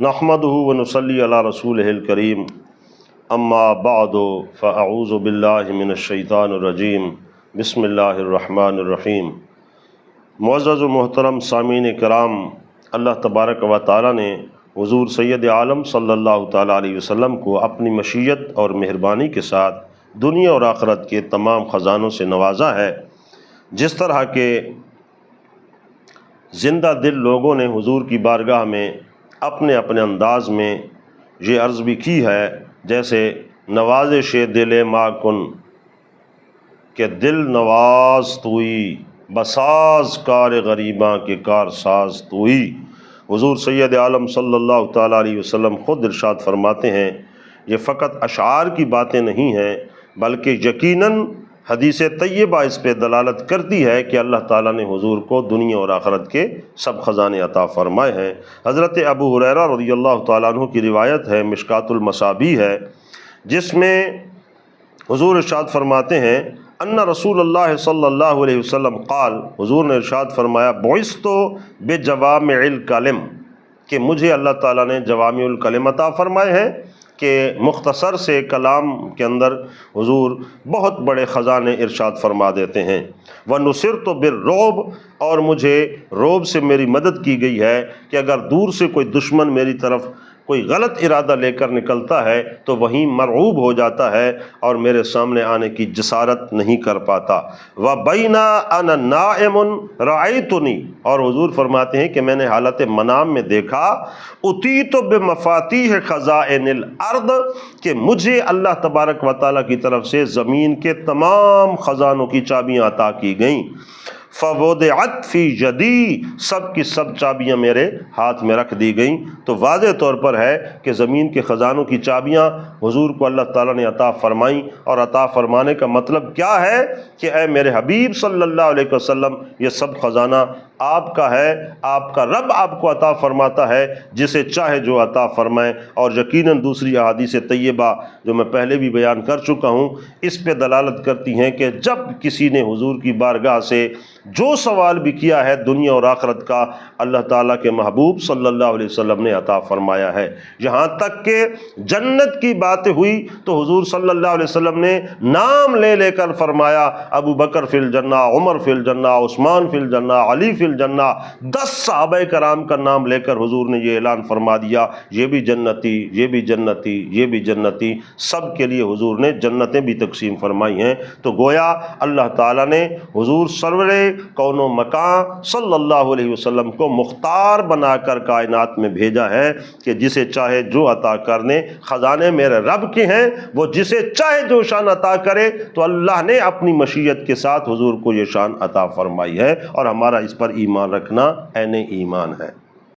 نحمدہ ونصلی علی رسولہ الکریم اما بعد فاعوذ باللہ من الشیطان الرجیم بسم اللہ الرحمن الرحیم۔ معزز و محترم سامعین کرام، اللہ تبارک و تعالیٰ نے حضور سید عالم صلی اللہ تعالیٰ علیہ وسلم کو اپنی مشیت اور مہربانی کے ساتھ دنیا اور آخرت کے تمام خزانوں سے نوازا ہے۔ جس طرح کے زندہ دل لوگوں نے حضور کی بارگاہ میں اپنے اپنے انداز میں یہ عرض بھی کی ہے، جیسے نوازش دل ما کن کہ دل نواز توئی، بساز کار غریباں کے کار ساز توئی۔ حضور سید عالم صلی اللہ تعالیٰ علیہ وسلم خود ارشاد فرماتے ہیں، یہ فقط اشعار کی باتیں نہیں ہیں بلکہ یقیناً حدیث طیبہ اس پہ دلالت کرتی ہے کہ اللہ تعالیٰ نے حضور کو دنیا اور آخرت کے سب خزانے عطا فرمائے ہیں۔ حضرت ابو ہریرہ رضی اللہ تعالیٰ عنہ کی روایت ہے، مشکات المصابیح ہے، جس میں حضور ارشاد فرماتے ہیں ان رسول اللہ صلی اللہ علیہ وسلم قال، حضور نے ارشاد فرمایا بعثت بجوامع الکلم، کہ مجھے اللہ تعالیٰ نے جوامع الکلم عطا فرمائے ہیں، کہ مختصر سے کلام کے اندر حضور بہت بڑے خزانے ارشاد فرما دیتے ہیں۔ وَنُصِرْتُ بِالرُّعْبِ، اور مجھے رعب سے میری مدد کی گئی ہے کہ اگر دور سے کوئی دشمن میری طرف کوئی غلط ارادہ لے کر نکلتا ہے تو وہیں مرعوب ہو جاتا ہے اور میرے سامنے آنے کی جسارت نہیں کر پاتا۔ وَبَيْنَا أَنَا نَائِمٌ رَأَيْتُنِي، اور حضور فرماتے ہیں کہ میں نے حالت منام میں دیکھا اُتِیتُ بِمَفَاتِیحِ خَزَائِنِ الْأَرْضِ، کہ مجھے اللہ تبارک و تعالیٰ کی طرف سے زمین کے تمام خزانوں کی چابیاں عطا کی گئیں۔ فَوُضِعَتْ فِي يَدِي، سب کی سب چابیاں میرے ہاتھ میں رکھ دی گئیں۔ تو واضح طور پر ہے کہ زمین کے خزانوں کی چابیاں حضور کو اللہ تعالیٰ نے عطا فرمائیں، اور عطا فرمانے کا مطلب کیا ہے کہ اے میرے حبیب صلی اللہ علیہ وسلم، یہ سب خزانہ آپ کا ہے، آپ کا رب آپ کو عطا فرماتا ہے جسے چاہے جو عطا فرمائے۔ اور یقیناً دوسری احادیث طیبہ جو میں پہلے بھی بیان کر چکا ہوں، اس پہ دلالت کرتی ہیں کہ جب کسی نے حضور کی بارگاہ سے جو سوال بھی کیا ہے دنیا اور آخرت کا، اللہ تعالیٰ کے محبوب صلی اللہ علیہ وسلم نے عطا فرمایا ہے۔ یہاں تک کہ جنت کی بات ہوئی تو حضور صلی اللہ علیہ وسلم نے نام لے لے کر فرمایا ابو بکر فی الجنہ، عمر فی الجنہ، عثمان فی الجنہ، علی فی الجنہ۔ 10 صحابہ کرام کا نام لے کر حضور نے یہ اعلان فرما دیا، یہ بھی جنتی، یہ بھی جنتی، یہ بھی جنتی۔ سب کے لیے حضور نے جنتیں بھی تقسیم فرمائی ہیں۔ تو گویا اللہ تعالیٰ نے حضور سرور کون و مکان صلی اللہ علیہ وسلم کو مختار بنا کر کائنات میں بھیجا ہے کہ جسے چاہے جو عطا کرنے، خزانے میرے رب کے ہیں، وہ جسے چاہے جو شان عطا کرے۔ تو اللہ نے اپنی مشیت کے ساتھ حضور کو یہ شان عطا فرمائی ہے، اور ہمارا اس پر ایمان رکھنا عین ایمان ہے۔